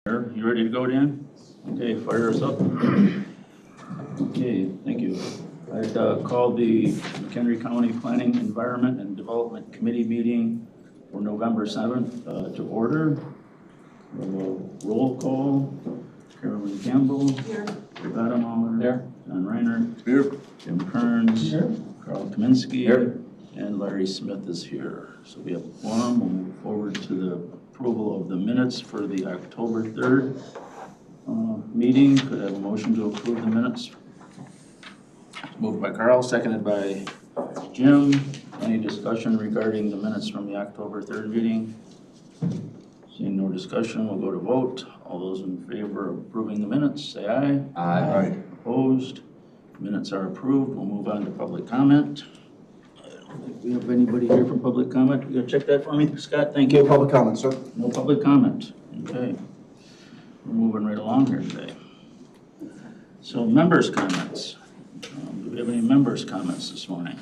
You ready to go, Dan? Okay, fire us up. Okay, thank you. I'd call the McHenry County Planning, Environment, and Development Committee meeting for November 7th to order. We'll roll call. Carolyn Campbell. Here. Adam Mahler. Here. John Reiner. Here. Jim Kearns. Here. Carl Kaminsky. Here. And Larry Smith is here. So we have a quorum. We'll move forward to the approval of the minutes for the October 3rd meeting. Could I have a motion to approve the minutes? Moved by Carl, seconded by Jim. Any discussion regarding the minutes from the October 3rd meeting? Seeing no discussion, we'll go to vote. All those in favor of approving the minutes, say aye. Aye. Opposed? Minutes are approved. We'll move on to public comment. I don't think we have anybody here for public comment. You gonna check that for me, Scott? Thank you. No public comment, sir. No public comment. Okay. We're moving right along here today. So members' comments. Do we have any members' comments this morning?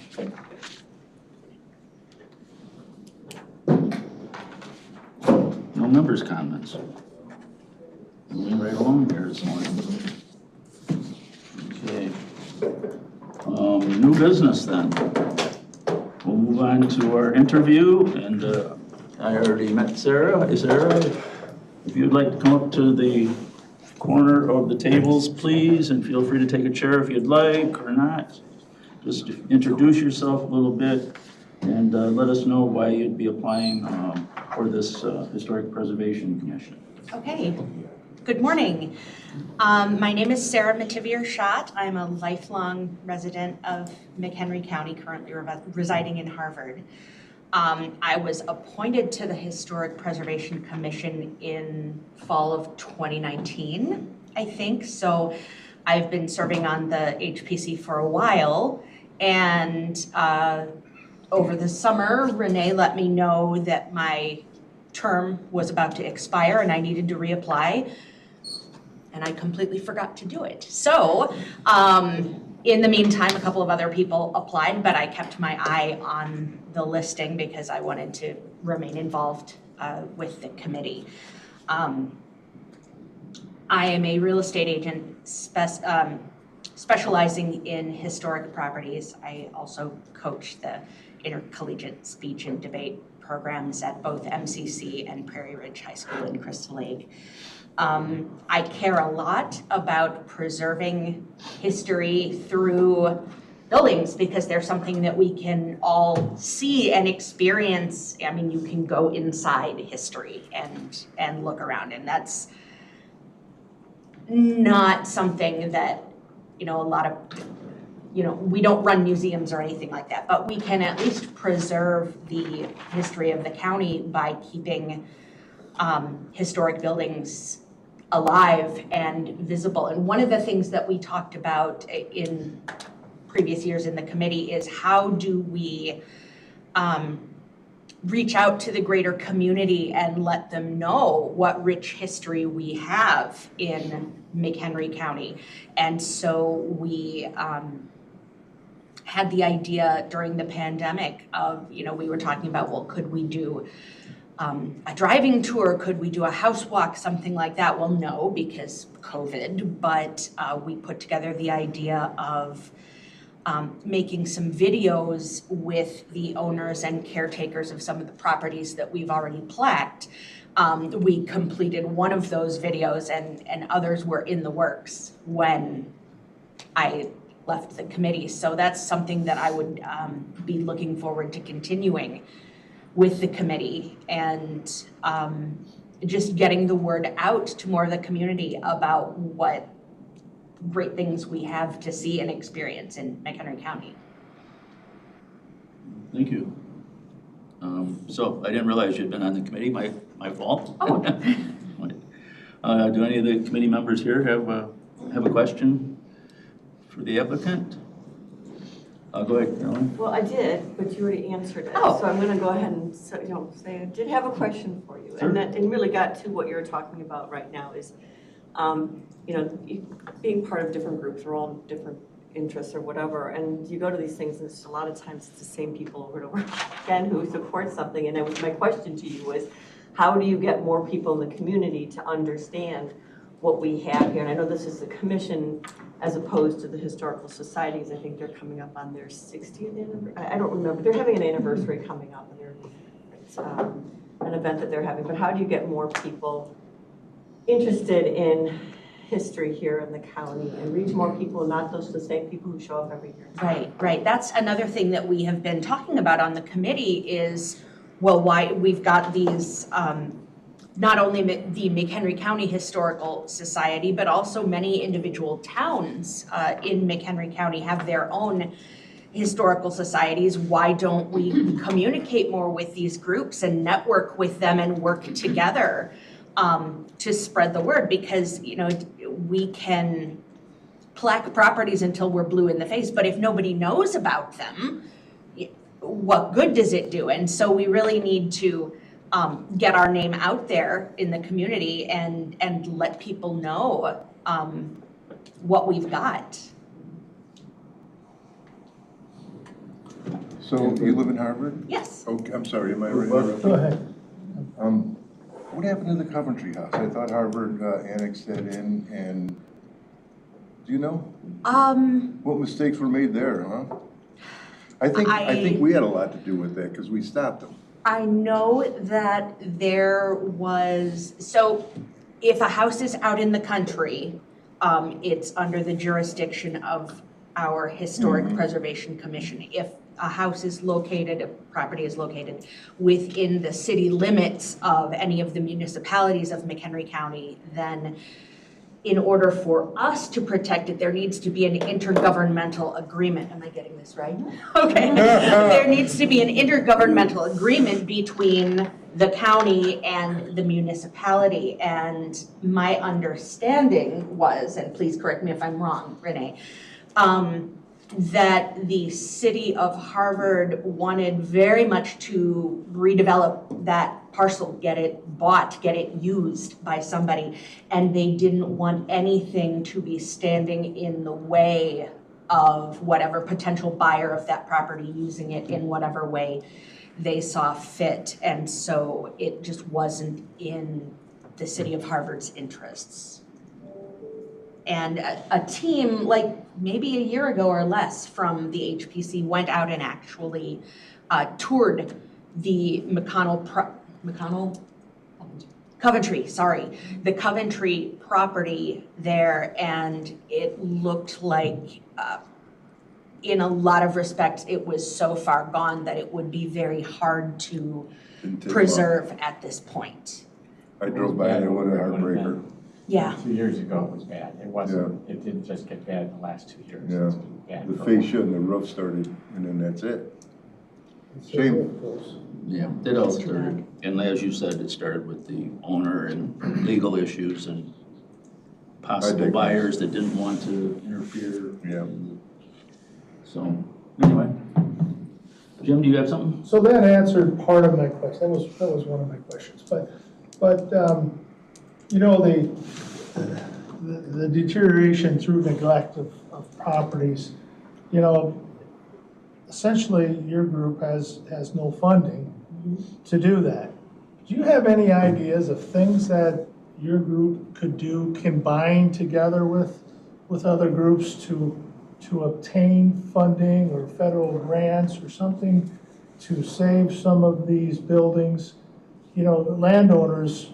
No members' comments. Moving right along here this morning. Okay. New business then. We'll move on to our interview, and I already met Sarah. Hey, Sarah, if you'd like to come up to the corner of the tables, please, and feel free to take a chair if you'd like or not. Just introduce yourself a little bit and let us know why you'd be applying for this Historic Preservation Commission. Okay, good morning. My name is Sarah Metivier Schadt. I'm a lifelong resident of McHenry County, currently residing in Harvard. I was appointed to the Historic Preservation Commission in fall of 2019, I think. So I've been serving on the HPC for a while, and over the summer, Renee let me know that my term was about to expire and I needed to reapply, and I completely forgot to do it. So in the meantime, a couple of other people applied, but I kept my eye on the listing because I wanted to remain involved with the committee. I am a real estate agent specializing in historic properties. I also coach the intercollegiate speech and debate programs at both MCC and Prairie Ridge High School in Crystal Lake. I care a lot about preserving history through buildings because they're something that we can all see and experience. I mean, you can go inside history and look around, and that's not something that, a lot of, we don't run museums or anything like that, but we can at least preserve the history of the county by keeping historic buildings alive and visible. And one of the things that we talked about in previous years in the committee is how do we reach out to the greater community and let them know what rich history we have in McHenry County. And so we had the idea during the pandemic of, we were talking about, well, could we do a driving tour? Could we do a house walk, something like that? Well, no, because COVID, but we put together the idea of making some videos with the owners and caretakers of some of the properties that we've already plaqued. We completed one of those videos and others were in the works when I left the committee. So that's something that I would be looking forward to continuing with the committee and just getting the word out to more of the community about what great things we have to see and experience in McHenry County. Thank you. So I didn't realize you'd been on the committee, my fault. Oh. Do any of the committee members here have a question for the applicant? Go ahead, Carolyn. Well, I did, but you already answered it. Oh. So I'm going to go ahead and say I did have a question for you. Sure. And really got to what you're talking about right now is, being part of different groups, we're all different interests or whatever, and you go to these things and it's a lot of times it's the same people over and over again who support something. And my question to you was, how do you get more people in the community to understand what we have here? And I know this is the commission as opposed to the historical societies. I think they're coming up on their 60th anniversary. I don't remember. They're having an anniversary coming up, and it's an event that they're having. But how do you get more people interested in history here in the county and reach more people, not just the same people who show up every year? Right. That's another thing that we have been talking about on the committee is, well, why we've got these, not only the McHenry County Historical Society, but also many individual towns in McHenry County have their own historical societies. Why don't we communicate more with these groups and network with them and work together to spread the word? Because, you know, we can plaque properties until we're blue in the face, but if nobody knows about them, what good does it do? And so we really need to get our name out there in the community and let people know what we've got. So you live in Harvard? Yes. Okay, I'm sorry, am I right? Go ahead. What happened to the Coventry House? I thought Harvard annexed that in, and do you know? What mistakes were made there, huh? I think we had a lot to do with that because we stopped them. I know that there was, so if a house is out in the country, it's under the jurisdiction of our Historic Preservation Commission. If a house is located, a property is located within the city limits of any of the municipalities of McHenry County, then in order for us to protect it, there needs to be an intergovernmental agreement. Am I getting this right? Okay. There needs to be an intergovernmental agreement between the county and the municipality. And my understanding was, and please correct me if I'm wrong, Renee, that the city of Harvard wanted very much to redevelop that parcel, get it bought, get it used by somebody, and they didn't want anything to be standing in the way of whatever potential buyer of that property using it in whatever way they saw fit. And so it just wasn't in the city of Harvard's interests. And a team, like maybe a year ago or less from the HPC, went out and actually toured the the Coventry property there, and it looked like, in a lot of respects, it was so far gone that it would be very hard to preserve at this point. I drove by there with a heartbreaker. Yeah. 2 years ago it was bad. It wasn't, It didn't just get bad in the last 2 years. Yeah. It's been bad The for a while. fascia and the roof started, and then that's it. Shame. Yeah, it all started, and as you said, it started with the owner and legal issues and possible buyers that didn't want to interfere. Yeah. So, anyway. Jim, do you have something? So that answered part of my question. That was one of my questions. But you know, the deterioration through neglect of properties, you know, essentially your group has no funding to do that. Do you have any ideas of things that your group could do, combine together with other groups to obtain funding or federal grants or something to save some of these buildings? You know, the landowners,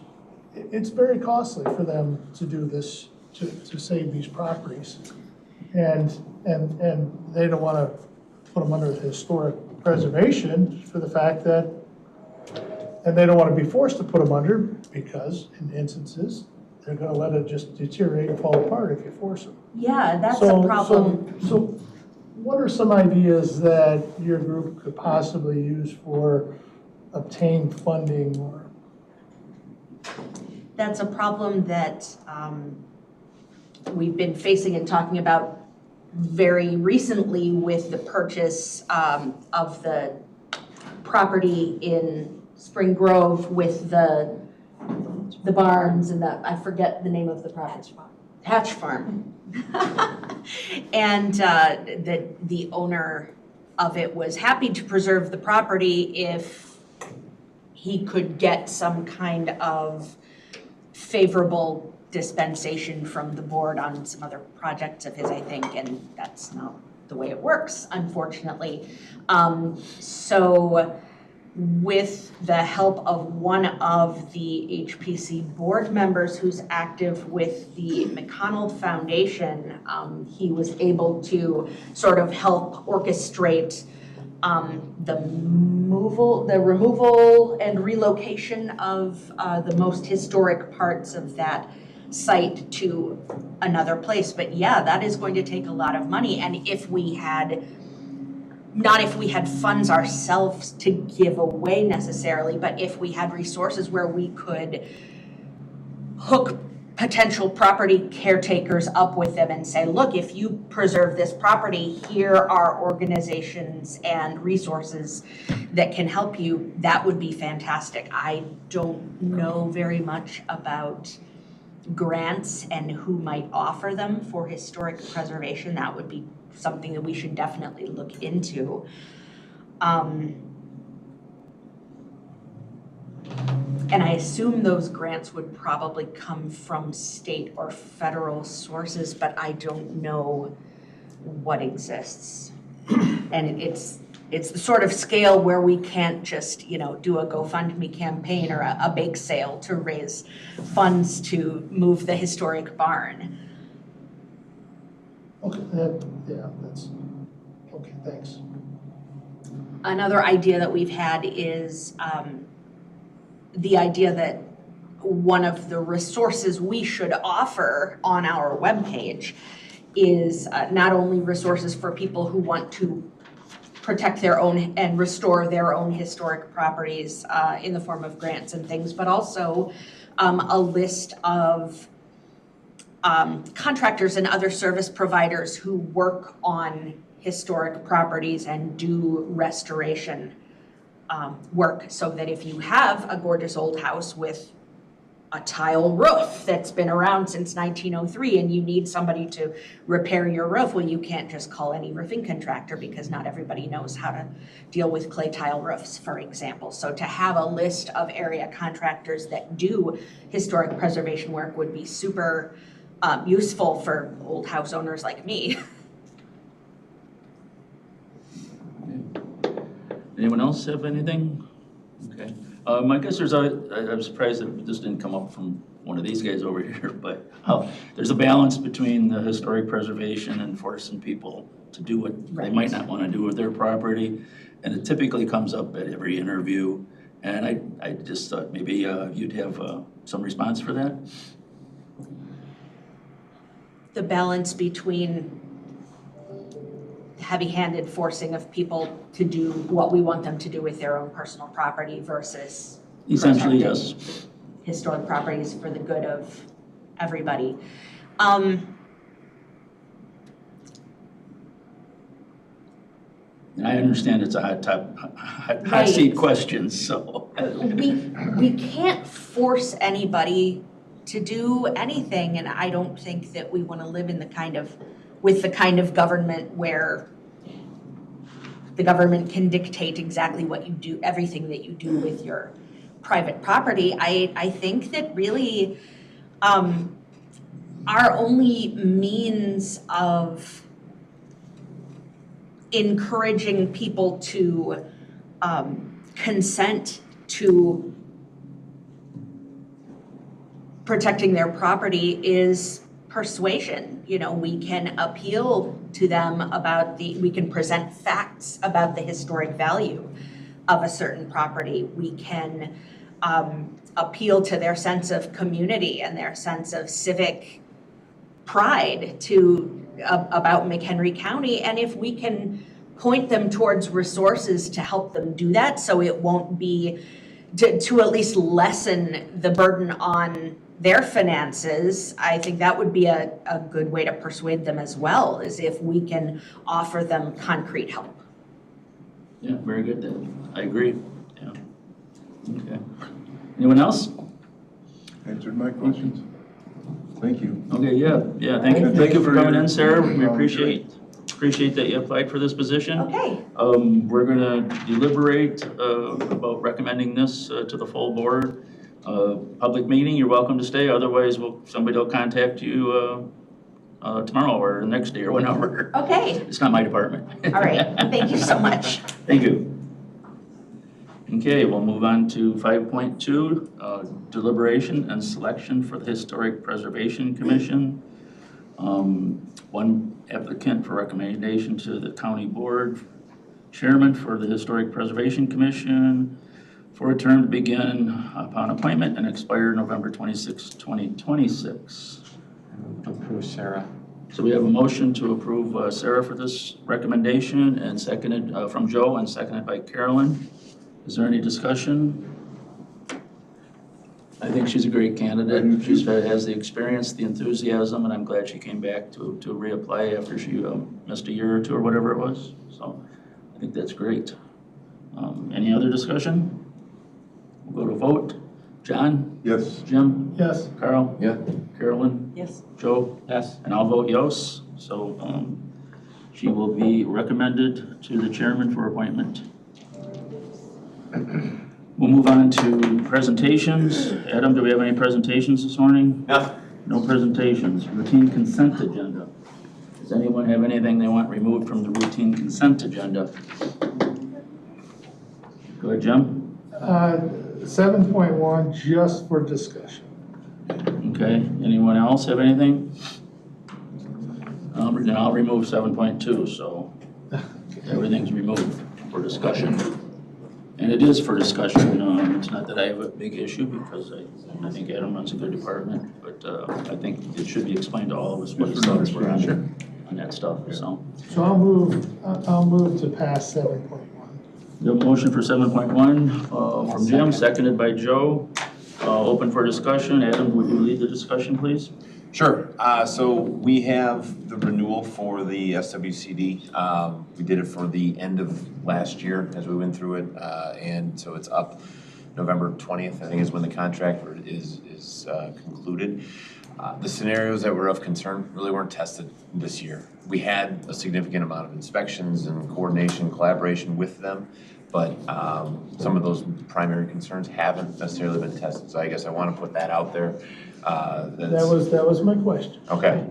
it's very costly for them to do this, to save these properties. And they don't want to put them under the historic preservation for the fact that, and they don't want to be forced to put them under because in instances, they're going to let it just deteriorate and fall apart if you force them. Yeah, that's a problem. So what are some ideas that your group could possibly use for obtain funding or? That's a problem that we've been facing and talking about very recently with the purchase of the property in Spring Grove with the barns and I forget the name of the property. Hatch Farm. And the owner of it was happy to preserve the property if he could get some kind of favorable dispensation from the board on some other projects of his, I think, and that's not the way it works, unfortunately. So with the help of one of the HPC board members who's active with the McConnell Foundation, he was able to sort of help orchestrate the removal and relocation of the most historic parts of that site to another place. But yeah, that is going to take a lot of money. And if we had, not if we had funds ourselves to give away necessarily, but if we had resources where we could hook potential property caretakers up with them and say, look, if you preserve this property, here are organizations and resources that can help you, that would be fantastic. I don't know very much about grants and who might offer them for historic preservation. That would be something that we should definitely look into. And I assume those grants would probably come from state or federal sources, but I don't know what exists. And it's the sort of scale where we can't just, do a GoFundMe campaign or a bake sale to raise funds to move the historic barn. Okay, that's, okay, thanks. Another idea that we've had is the idea that one of the resources we should offer on our webpage is not only resources for people who want to protect their own and restore their own historic properties in the form of grants and things, but also a list of contractors and other service providers who work on historic properties and do restoration work, so that if you have a gorgeous old house with a tile roof that's been around since 1903 and you need somebody to repair your roof, well, you can't just call any roofing contractor because not everybody knows how to deal with clay tile roofs, for example. So to have a list of area contractors that do historic preservation work would be super useful for old house owners like me. Anyone else have anything? Okay. I guess I'm surprised that this didn't come up from one of these guys over here, but there's a balance between the historic preservation and forcing people to do what they might not want to do with their property. And it typically comes up at every interview. And I just thought maybe you'd have some response for that. The balance between heavy-handed forcing of people to do what we want them to do with their own personal property versus Essentially, yes. historic properties for the good of everybody. And I understand it's a hot seat question, so. We can't force anybody to do anything, and I don't think that we want to live in with the kind of government where the government can dictate exactly what you do, everything that you do with your private property. I think that really our only means of encouraging people to consent to protecting their property is persuasion. We can appeal to them we can present facts about the historic value of a certain property. We can appeal to their sense of community and their sense of civic pride about McHenry County. And if we can point them towards resources to help them do that, so it won't be, to at least lessen the burden on their finances, I think that would be a good way to persuade them as well, is if we can offer them concrete help. Yeah, very good then. I agree. Yeah. Okay. Anyone else? Answered my questions. Thank you. Okay, yeah. Thank you for coming in, Sarah. We appreciate appreciate that you applied for this position. Okay, We're gonna deliberate about recommending this to the full board. Public meeting, you're welcome to stay, otherwise somebody will contact you tomorrow or the next day or whenever. okay, It's not my department. all right, thank you so much. Thank you. Okay, we'll move on to 5.2, deliberation and selection for the Historic Preservation Commission. One applicant for recommendation to the county board chairman for the Historic Preservation Commission for a term to begin upon appointment and expire November 26, 2026. Approve Sarah. So we have a motion to approve Sarah for this recommendation and seconded from Joe and seconded by Carolyn. Is there any discussion? I think she's a great candidate. She has the experience, the enthusiasm, and I'm glad she came back to reapply after she missed a year or two or whatever it was. So I think that's great. Any other discussion? We'll go to vote. John? Yes. Jim? Yes. Carl? Yeah. Carolyn? Yes. Joe? Yes. And I'll vote yes. So she will be recommended to the chairman for appointment. We'll move on to presentations. Adam, do we have any presentations this morning? No. No presentations. Routine consent agenda. Does anyone have anything they want removed from the routine consent agenda? Go ahead, Jim. 7.1, just for discussion. Okay. Anyone else have anything? Then I'll remove 7.2, so everything's removed for discussion. And it is for discussion. It's not that I have a big issue because I think Adam runs a good department, but I think it should be explained to all of us what his thoughts were on that stuff. So So I'll move to pass 7.1. the motion for 7.1 from Jim, seconded by Joe. Open for discussion. Adam, would you lead the discussion, please? Sure. So we have the renewal for the SWCD. We did it for the end of last year as we went through it, and so it's up November 20th, I think is when the contract is concluded. The scenarios that were of concern really weren't tested this year. We had a significant amount of inspections and coordination, collaboration with them, but some of those primary concerns haven't necessarily been tested. So I guess I want to put that out there. That was my question. Okay.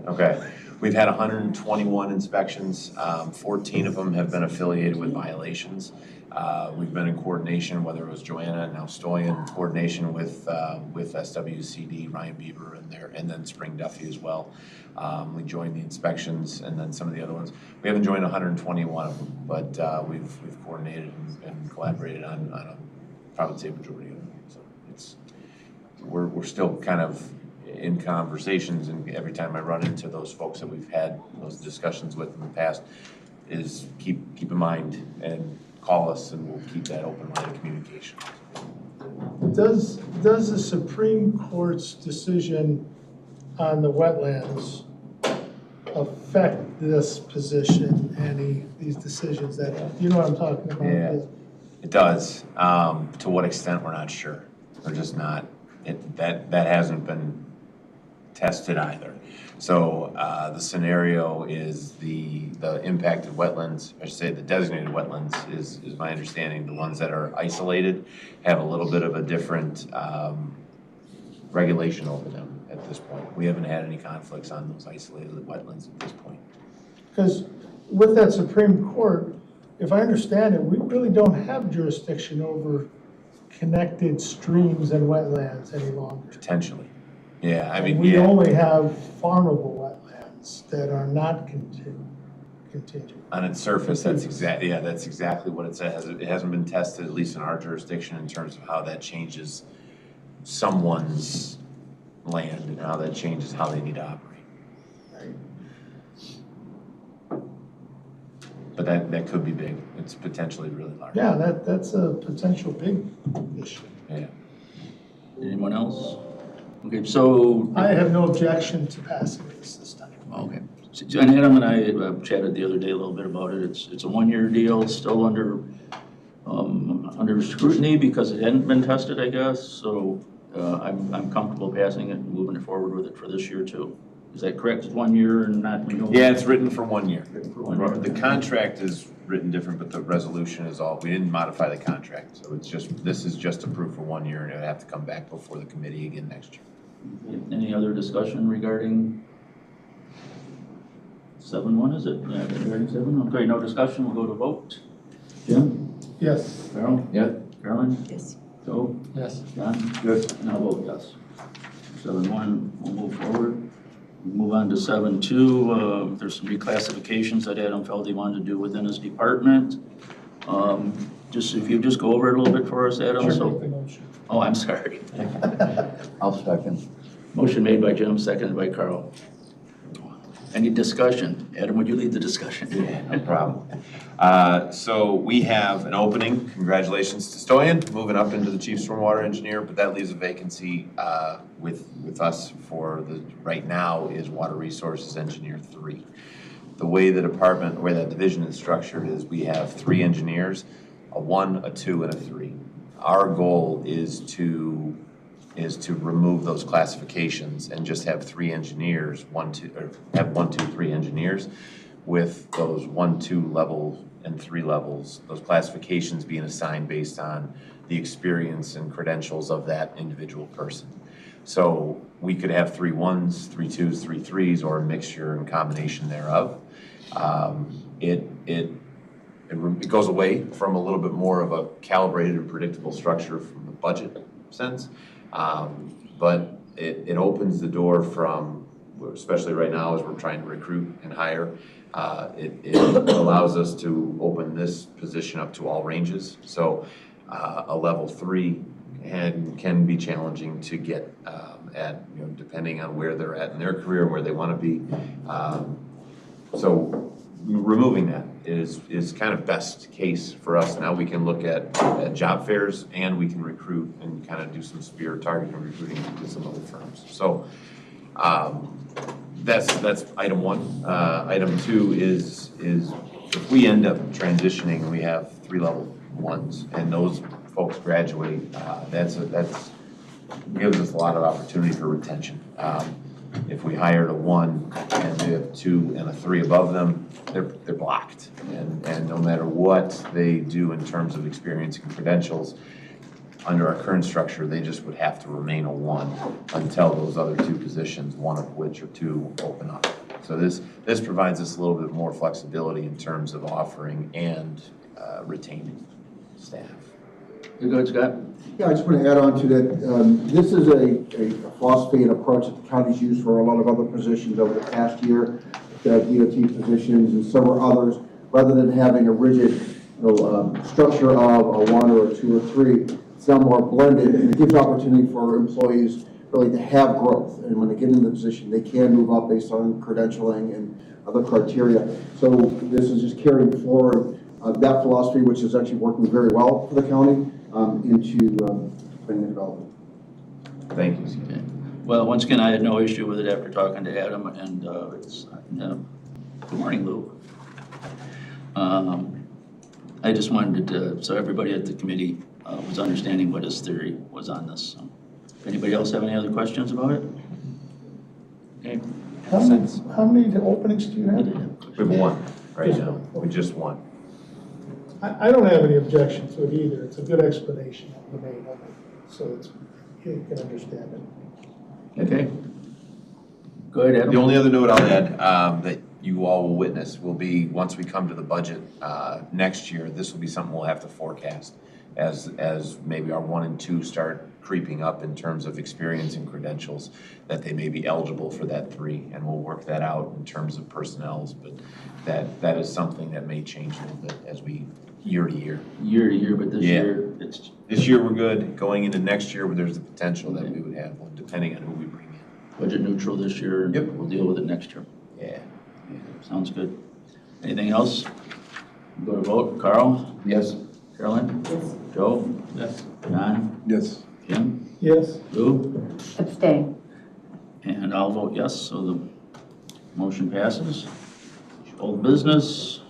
We've had 121 inspections. 14 of them have been affiliated with violations. We've been in coordination, whether it was Joanna and now Stoyan, coordination with SWCD, Ryan Bieber, and then Spring Duffy as well. We joined the inspections, and then some of the other ones. We haven't joined 121 of them, but we've coordinated and collaborated on I would say majority of them. So we're still kind of in conversations, and every time I run into those folks that we've had those discussions with in the past, is keep in mind and call us, and we'll keep that open line of communication. Does the Supreme Court's decision on the wetlands affect this position, these decisions that, you know what I'm talking about? Yeah, it does. To what extent, we're not sure. We're just not, that hasn't been tested either. So the scenario is the impacted wetlands, I should say the designated wetlands is my understanding. The ones that are isolated have a little bit of a different regulation over them at this point. We haven't had any conflicts on those isolated wetlands at this point. Because with that Supreme Court, if I understand it, we really don't have jurisdiction over connected streams and wetlands any longer. Potentially. Yeah, I mean, We yeah. only have farmable wetlands that are not contingent. On its surface, that's exactly what it says. It hasn't been tested, at least in our jurisdiction, in terms of how that changes someone's land and how that changes how they need to operate. Right. But that could be big. It's potentially really large. Yeah, that's a potential big issue. Yeah. Anyone else? Okay, so. I have no objection to passing this time. Okay. So, and Adam and I chatted the other day a little bit about it. It's a one-year deal, still under scrutiny because it hadn't been tested, I guess. So I'm comfortable passing it and moving it forward with it for this year too. Is that correct? It's 1 year and not renewable? Yeah, it's written for 1 year. For 1 year. The contract is written different, but the resolution is all, we didn't modify the contract. So it's just, this is just approved for 1 year and it'll have to come back before the committee again next year. Any other discussion regarding 7-1, is it? Yeah, regarding 7? Okay, no discussion, we'll go to vote. Jim? Yes. Carol? Yeah. Carolyn? Yes. Joe? Yes. John? Yes. And I'll vote yes. 7-1, we'll move forward. Move on to 7-2, there's some reclassifications that Adam felt he wanted to do within his department. Just, if you just go over it a little bit for us, Adam, Sure, so. make the motion. Oh, I'm sorry. I'll second. Motion made by Jim, seconded by Carl. Any discussion? Adam, would you lead the discussion? Yeah, no problem. So we have an opening, congratulations to Stoyan, moving up into the chief stormwater engineer, but that leaves a vacancy with us for the, right now is water resources engineer 3. The way the department, the way that division is structured is we have 3 engineers, a 1, a 2, and a 3. Our goal is to remove those classifications and just have 3 engineers, 1, 2, or have 1, 2, 3 engineers with those 1, 2 level and 3 levels, those classifications being assigned based on the experience and credentials of that individual person. So we could have 3 1s, 3 2s, 3 3s, or a mixture and combination thereof. It goes away from a little bit more of a calibrated and predictable structure from the budget sense. But it opens the door from, especially right now as we're trying to recruit and hire, it allows us to open this position up to all ranges. So a level 3 can be challenging to get at, you know, depending on where they're at in their career, where they want to be. So removing that is kind of best case for us. Now we can look at job fairs and we can recruit and kind of do some spear targeting recruiting to some other firms. So that's item 1. Item 2 is if we end up transitioning, we have 3 level 1s and those folks graduate, that's gives us a lot of opportunity for retention. If we hired a 1 and we have 2 and a 3 above them, they're blocked. And no matter what they do in terms of experience and credentials, under our current structure, they just would have to remain a 1 until those other 2 positions, 1 of which or 2, open up. So this provides us a little bit more flexibility in terms of offering and retaining staff. You good, Scott? Yeah, I just want to add on to that. This is a philosophy and approach that the county's used for a lot of other positions over the past year, the DOT positions and several others, rather than having a rigid structure of a 1 or a 2 or 3. It's now more blended, and it gives opportunity for employees really to have growth. And when they get into the position, they can move up based on credentialing and other criteria. So this is just carrying forward that philosophy, which is actually working very well for the county, into planning and development. Thank you. Okay. Well, once again, I had no issue with it after talking to Adam, and it's, good morning, Lou. I just wanted to, so everybody at the committee was understanding what his theory was on this. So, if anybody else have any other questions about it? Okay. How many openings do you have? We have 1 right now. We just 1. I don't have any objection to it either. It's a good explanation of the name of it, so you can understand it. Okay. Go ahead, Adam. The only other note I'll add that you all will witness will be once we come to the budget next year, this will be something we'll have to forecast as maybe our 1 and 2 start creeping up in terms of experience and credentials, that they may be eligible for that 3, and we'll work that out in terms of personnels, but that is something that may change a little bit as we year to year. Year to year, but this Yeah. year, it's This year we're good. Going into next year, there's the potential that we would have one, depending on who we bring in. budget neutral this year, and Yep. we'll deal with it next year. Yeah. Sounds good. Anything else? Go to vote. Carl? Yes. Carolyn? Yes. Joe? Yes. John? Yes. Jim? Yes. Lou? Abstain. And I'll vote yes, so the motion passes. Old business.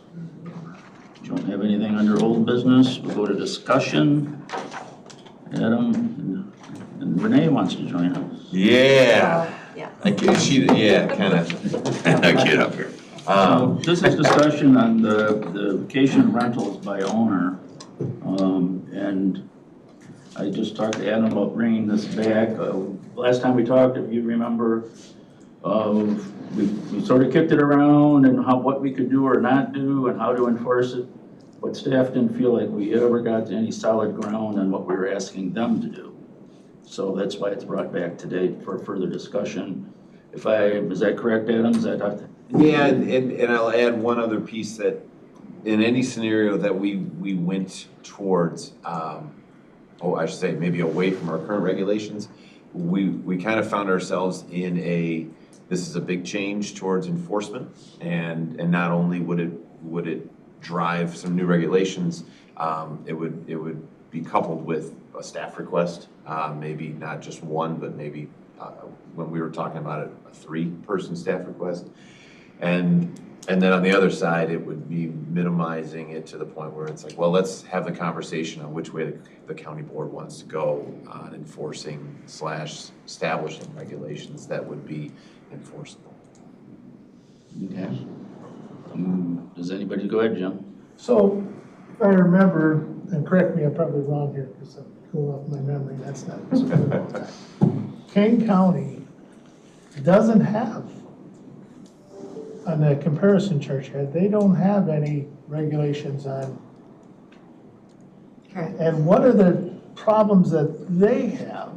Don't have anything under old business. We'll go to discussion. Adam and Renee wants to join us. Yeah. Yeah. Yeah, kind of. Get up here. So this is discussion on the vacation rentals by owner. And I just talked to Adam about bringing this back. Last time we talked, if you remember, we sort of kicked it around and what we could do or not do and how to enforce it. But staff didn't feel like we ever got to any solid ground on what we were asking them to do. So that's why it's brought back today for further discussion. Is that correct, Adam? Is that Yeah, and I'll add one other piece that in any scenario that we went towards, I should say maybe away from our current regulations, we kind of found ourselves in this is a big change towards enforcement, and not only would it drive some new regulations, it would be coupled with a staff request, maybe not just one, but maybe when we were talking about it, a 3-person staff request. And then on the other side, it would be minimizing it to the point where it's like, well, let's have the conversation on which way the county board wants to go on enforcing / establishing regulations that would be enforceable. Okay. Does anybody go ahead, Jim? So, if I remember, and correct me, I'm probably wrong here because I'm going off my memory, that's not so good all the time. Kane County doesn't have, on the comparison chart here, they don't have any regulations on. Correct. And what are the problems that they have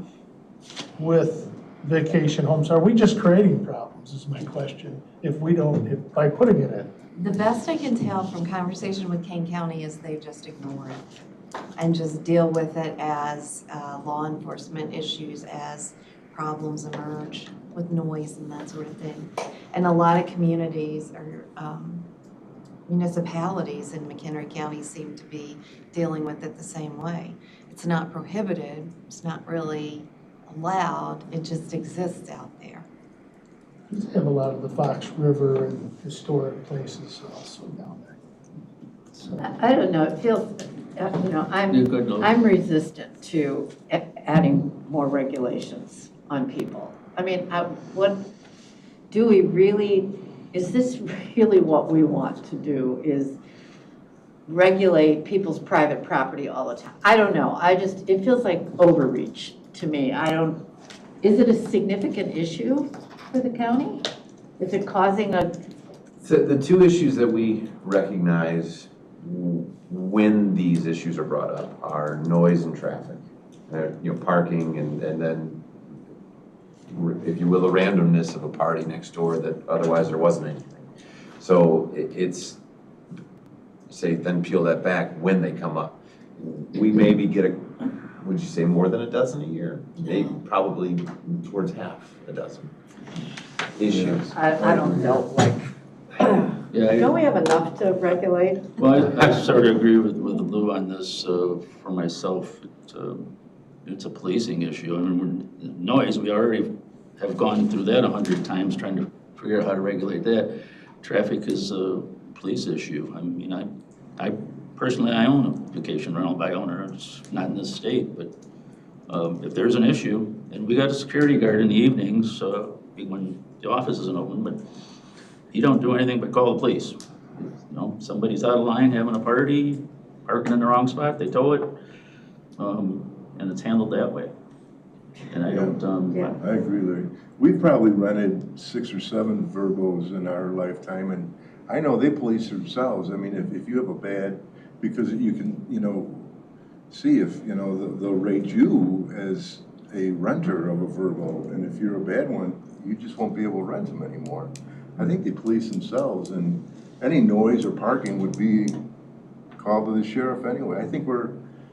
with vacation homes? Are we just creating problems, is my question, by putting it in? The best I can tell from conversation with Kane County is they just ignore it and just deal with it as law enforcement issues as problems emerge with noise and that sort of thing. And a lot of communities or municipalities in McHenry County seem to be dealing with it the same way. It's not prohibited, it's not really allowed, it just exists out there. We have a lot of the Fox River and historic places also down there. So, I don't know, it feels, I'm resistant to adding more regulations on people. I mean, do we really, is this really what we want to do, is regulate people's private property all the time? I don't know, it feels like overreach to me. Is it a significant issue for the county? Is it causing So the two issues that we recognize when these issues are brought up are noise and traffic. Parking and then, if you will, the randomness of a party next door that otherwise there wasn't anything. So it's, then peel that back when they come up. We maybe get would you say more than a dozen a year? Maybe probably towards half a dozen issues. I don't know, don't we have enough to regulate? Well, I sort of agree with Lou on this. For myself, it's a policing issue. I mean, noise, we already have gone through that 100 times trying to figure out how to regulate that. Traffic is a police issue. I mean, I personally, I own a vacation rental by owner. It's not in this state, but if there's an issue, and we got a security guard in the evenings when the office isn't open, but you don't do anything but call the police. Somebody's out of line having a party, parking in the wrong spot, they tow it, and it's handled that way. And I don't. I agree, Larry. We've probably rented 6 or 7 verbos in our lifetime, and I know they police themselves. I mean, if you have a bad, because you can, see if, they'll rate you as a renter of a verbo, and if you're a bad one, you just won't be able to rent them anymore. I think they police themselves, and any noise or parking would be called to the sheriff anyway. I think we're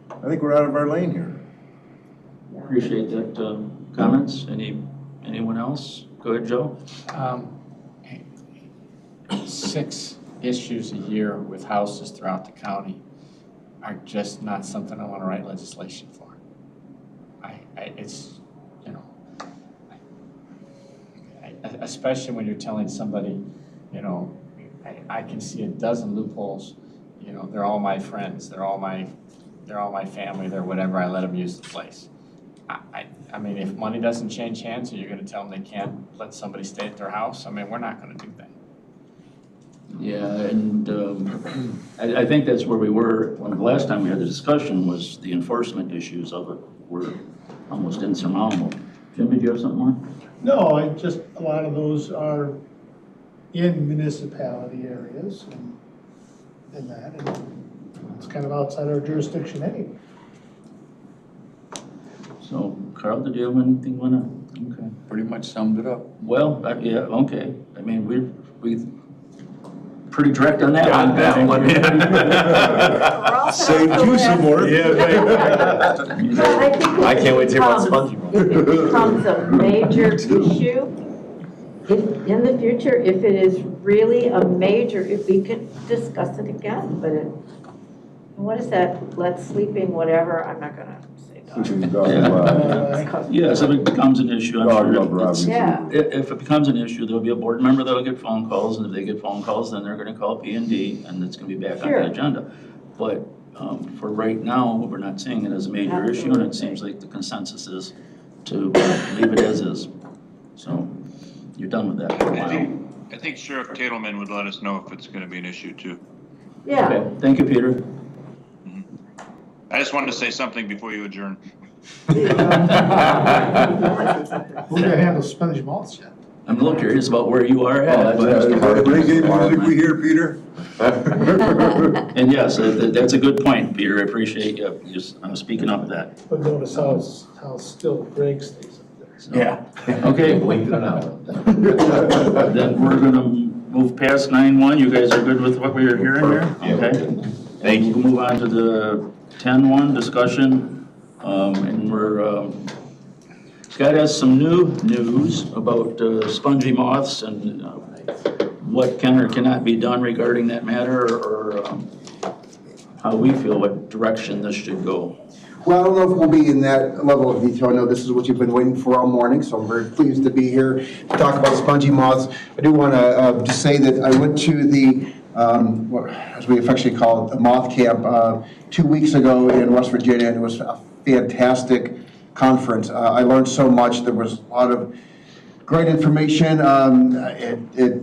out of our lane here. Appreciate that comments. Anyone else? Go ahead, Joe. 6 issues a year with houses throughout the county are just not something I want to write legislation for. It's, especially when you're telling somebody, I can see a dozen loopholes. They're all my friends, they're all my family, they're whatever. I let them use the place. I mean, if money doesn't change hands, are you gonna tell them they can't let somebody stay at their house? I mean, we're not gonna do that. Yeah, and I think that's where we were, when the last time we had the discussion, was the enforcement issues of it were almost insurmountable. Jim, did you have something more? No, a lot of those are in municipality areas and that, and it's kind of outside our jurisdiction anyway. So, Carl, did you have anything you wanna? Okay. Pretty much summed it up. Well, yeah, okay. I mean, we pretty direct on that one. Got that one. Saved you some work. Well, I think I can't wait to hear about it Spongy Moths. becomes a major issue. If, in the future, if it is really a major, if we could discuss it again, but what is that, let sleeping, whatever, I'm not gonna say that. Yes, if it becomes an issue, I'm sure it's, Yeah. if it becomes an issue, there'll be a board member that'll get phone calls, and if they get phone calls, then they're gonna call P&D, and it's gonna be back on Sure. the agenda. But for right now, we're not seeing it as a major issue, and it seems like the consensus is to leave it as is. So, you're done with that for a while. I think Sheriff Tatelman would let us know if it's gonna be an issue too. Yeah, Okay, thank you, Peter. I just wanted to say something before you adjourn. We're gonna handle Spongy Moths yet. I'm a little curious about where you are at, but, Reggae music we hear, Peter? and yes, that's a good point, Peter, I appreciate you speaking up that. But notice how still Greg stays up there. So, Yeah. Okay, Blinked in an hour. then we're gonna move past 9-1, you guys are good with what we are hearing here? Yeah. Okay. Thank you. We'll move on to the 10-1 discussion, and we're, Scott has some new news about Spongy Moths and what can or cannot be done regarding that matter, or how we feel, what direction this should go. Well, I don't know if we'll be in that level of detail. I know this is what you've been waiting for all morning, so I'm very pleased to be here to talk about Spongy Moths. I do want to just say that I went to the, as we affectionately call it, the Moth Camp 2 weeks ago in West Virginia, and it was a fantastic conference. I learned so much. There was a lot of great information. A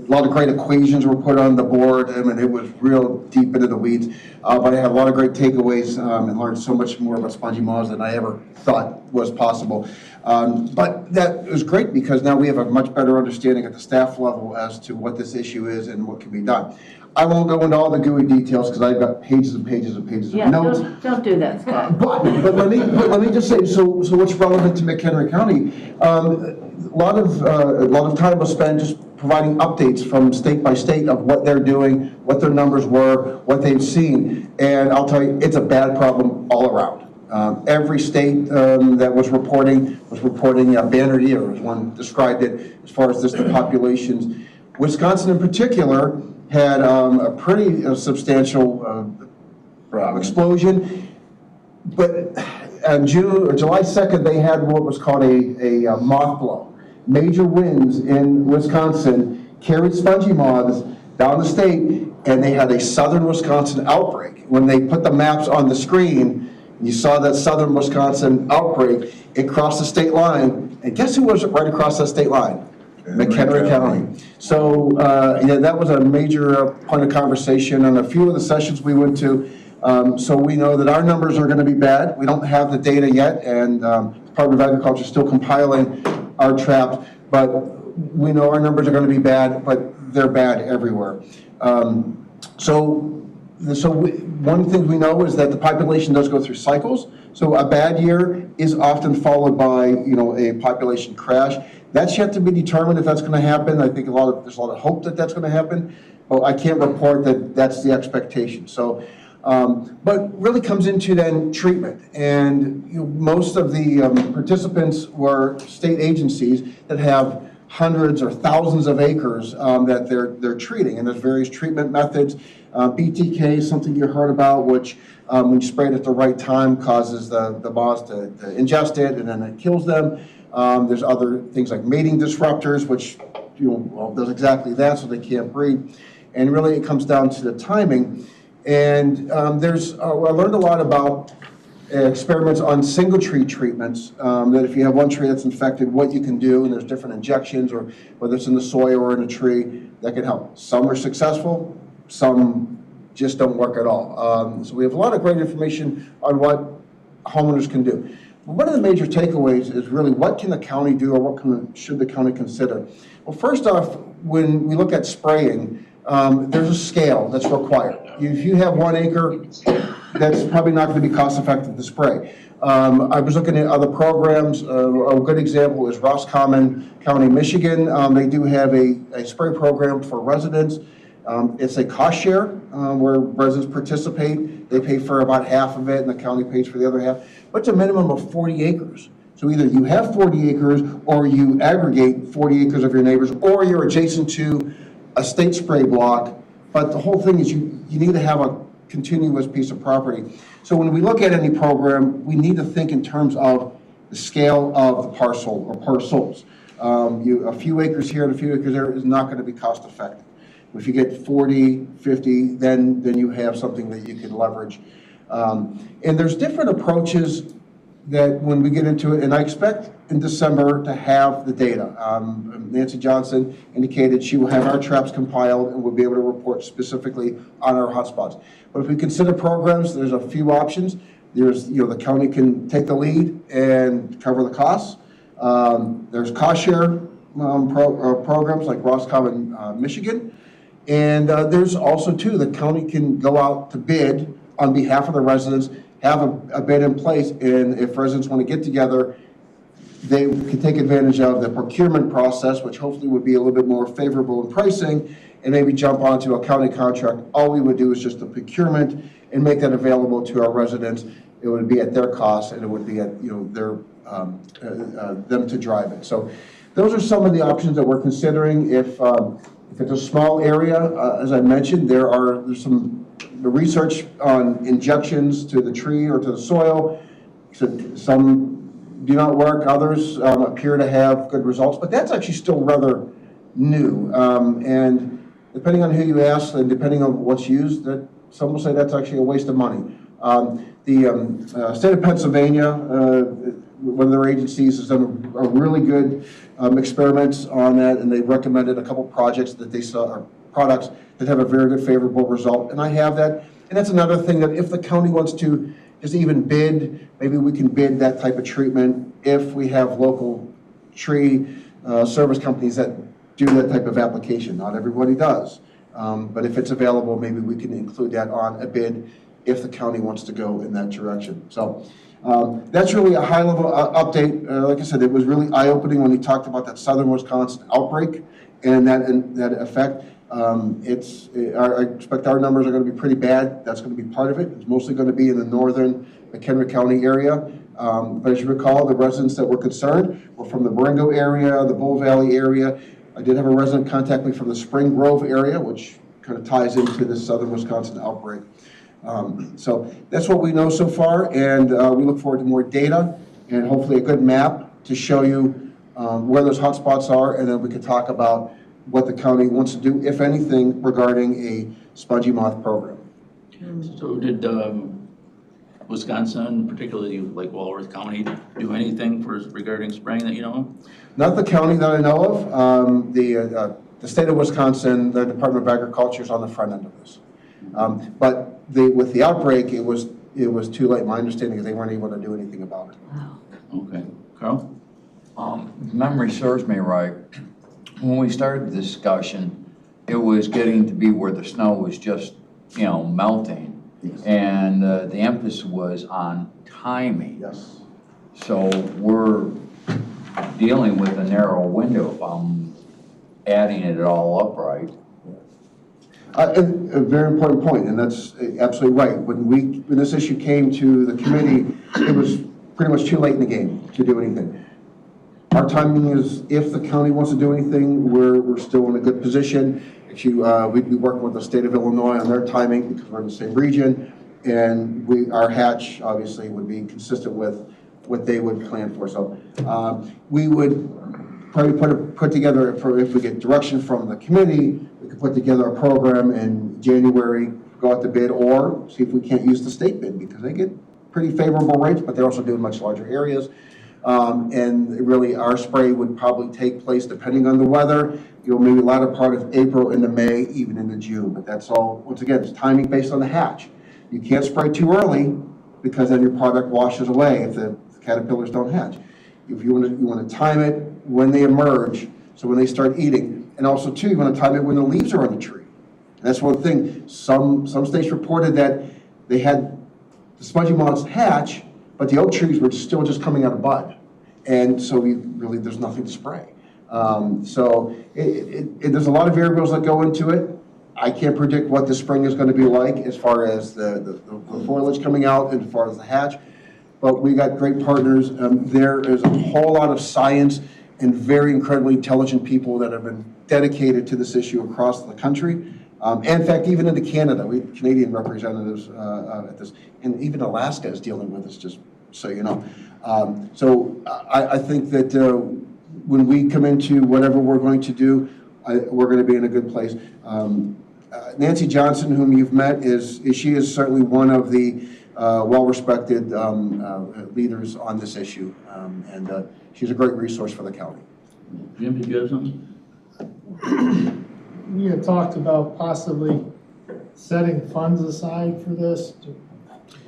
lot of great equations were put on the board. I mean, it was real deep into the weeds. But I had a lot of great takeaways and learned so much more about Spongy Moths than I ever thought was possible. But that was great because now we have a much better understanding at the staff level as to what this issue is and what can be done. I won't go into all the gooey details because I've got pages and pages and pages of notes. don't do that, Scott. But let me just say, so what's relevant to McHenry County? A lot of time was spent just providing updates from state by state of what they're doing, what their numbers were, what they've seen, and I'll tell you, it's a bad problem all around. Every state that was reporting a banner year, as one described it, as far as just the populations. Wisconsin in particular had a pretty substantial explosion, but on July 2nd, they had what was called a moth blow. Major winds in Wisconsin carried Spongy Moths down the state, and they had a southern Wisconsin outbreak. When they put the maps on the screen, you saw that southern Wisconsin outbreak. It crossed the state line, and guess who was right across that state line? McHenry County. So yeah, that was a major point of conversation on a few of the sessions we went to. So we know that our numbers are going to be bad. We don't have the data yet, and the Department of Agriculture is still compiling our traps, but we know our numbers are going to be bad, but they're bad everywhere. So one thing we know is that the population does go through cycles. So a bad year is often followed by, a population crash. That's yet to be determined if that's going to happen. I think there's a lot of hope that that's going to happen, but I can't report that that's the expectation. So, but really comes into then treatment, and most of the participants were state agencies that have hundreds or thousands of acres that they're treating, and there's various treatment methods. BTK is something you heard about, which when you spray it at the right time causes the moths to ingest it, and then it kills them. There's other things like mating disruptors, which does exactly that, so they can't breed. And really, it comes down to the timing. And I learned a lot about experiments on single tree treatments, that if you have one tree that's infected, what you can do, and there's different injections, or whether it's in the soil or in a tree, that can help. Some are successful, some just don't work at all. So we have a lot of great information on what homeowners can do. One of the major takeaways is really what can the county do, or what should the county consider? Well, first off, when we look at spraying, there's a scale that's required. If you have 1 acre, that's probably not going to be cost effective to spray. I was looking at other programs. A good example is Roscommon County, Michigan. They do have a spray program for residents. It's a cost share where residents participate. They pay for about half of it and the county pays for the other half. But it's a minimum of 40 acres. So either you have 40 acres or you aggregate 40 acres of your neighbors, or you're adjacent to a state spray block. But the whole thing is you need to have a continuous piece of property. So when we look at any program, we need to think in terms of the scale of the parcel or parcels. A few acres here and a few acres there is not going to be cost effective. If you get 40, 50, then you have something that you can leverage. And there's different approaches that when we get into it, and I expect in December to have the data. Nancy Johnson indicated she will have our traps compiled and we'll be able to report specifically on our hotspots. But if we consider programs, there's a few options. There's, the county can take the lead and cover the costs. There's cost share programs like Roscommon, Michigan. And there's also, too, the county can go out to bid on behalf of the residents, have a bid in place, and if residents want to get together, they can take advantage of the procurement process, which hopefully would be a little bit more favorable in pricing, and maybe jump onto a county contract. All we would do is just the procurement and make that available to our residents. It would be at their cost, and it would be at their them to drive it. So those are some of the options that we're considering. If it's a small area, as I mentioned, there's some research on injections to the tree or to the soil. So some do not work, others appear to have good results, but that's actually still rather new. And depending on who you ask and depending on what's used, that some will say that's actually a waste of money. The state of Pennsylvania, one of their agencies, has done a really good experiments on that, and they've recommended a couple projects that they saw, or products that have a very good favorable result, and I have that. And that's another thing, that if the county wants to just even bid, maybe we can bid that type of treatment if we have local tree service companies that do that type of application. Not everybody does, but if it's available, maybe we can include that on a bid if the county wants to go in that direction. So that's really a high-level update. Like I said, it was really eye-opening when he talked about that southern Wisconsin outbreak and that effect. I expect our numbers are going to be pretty bad. That's going to be part of it. It's mostly going to be in the northern McHenry County area. But as you recall, the residents that were concerned were from the Marengo area, the Bull Valley area. I did have a resident contact me from the Spring Grove area, which kind of ties into this southern Wisconsin outbreak. So that's what we know so far, and we look forward to more data and hopefully a good map to show you where those hotspots are, and then we can talk about what the county wants to do, if anything, regarding a spongy moth program. So did Wisconsin, particularly like Walworth County, do anything regarding spraying that you know of? Not the county that I know of. The state of Wisconsin, the Department of Agriculture is on the front end of this. But with the outbreak, it was too late. My understanding is they weren't able to do anything about it. Wow. Okay. Carl? If memory serves me right, when we started the discussion, it was getting to be where the snow was just, melting. Yes. And the emphasis was on timing. Yes. So we're dealing with a narrow window if I'm adding it all up right. A very important point, and that's absolutely right. When this issue came to the committee, it was pretty much too late in the game to do anything. Our timing is, if the county wants to do anything, we're still in a good position. Actually, we'd be working with the state of Illinois on their timing because we're in the same region, and our hatch obviously would be consistent with what they would plan for. So we would probably put together, if we get direction from the committee, we could put together a program in January, go out to bid, or see if we can't use the state bid because they get pretty favorable rates, but they're also doing much larger areas. And really, our spray would probably take place, depending on the weather, maybe latter part of April into May, even into June. But that's all, once again, it's timing based on the hatch. You can't spray too early because then your product washes away if the caterpillars don't hatch. If you want to time it when they emerge, so when they start eating. And also, too, you want to time it when the leaves are on the tree. And that's one thing. Some states reported that they had the spongy moths hatch, but the oak trees were still just coming out of bud. And so there's nothing to spray. So there's a lot of variables that go into it. I can't predict what the spring is going to be like as far as the foliage coming out and as far as the hatch. But we got great partners. There is a whole lot of science and very incredibly intelligent people that have been dedicated to this issue across the country. And in fact, even into Canada, we have Canadian representatives at this, and even Alaska is dealing with this, just so you know. So I think that when we come into whatever we're going to do, we're going to be in a good place. Nancy Johnson, whom you've met, she is certainly one of the well-respected leaders on this issue, and she's a great resource for the county. Jim, did you have something? We had talked about possibly setting funds aside for this. Do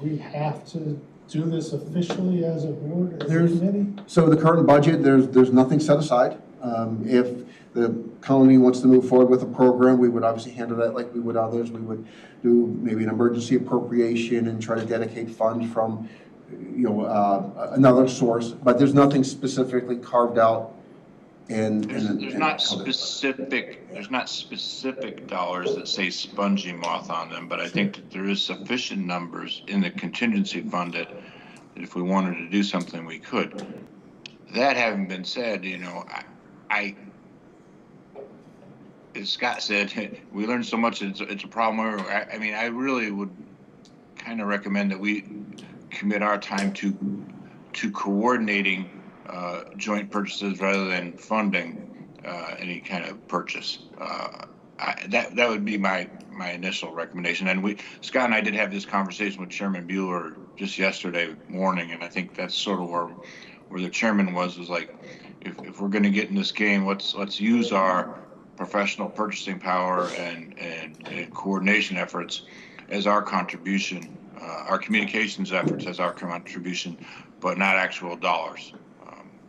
we have to do this officially as a board, as a committee? So the current budget, there's nothing set aside. If the county wants to move forward with a program, we would obviously handle that like we would others. We would do maybe an emergency appropriation and try to dedicate funds from another source, but there's nothing specifically carved out. There's not specific dollars that say spongy moth on them, but I think that there is sufficient numbers in the contingency fund that if we wanted to do something, we could. That having been said, I as Scott said, we learned so much. It's a problem. I really would kind of recommend that we commit our time to coordinating joint purchases rather than funding any kind of purchase. That would be my initial recommendation. And Scott and I did have this conversation with Chairman Bueller just yesterday morning, and I think that's sort of where the chairman was like, if we're going to get in this game, let's use our professional purchasing power and coordination efforts as our contribution, our communications efforts as our contribution, but not actual dollars.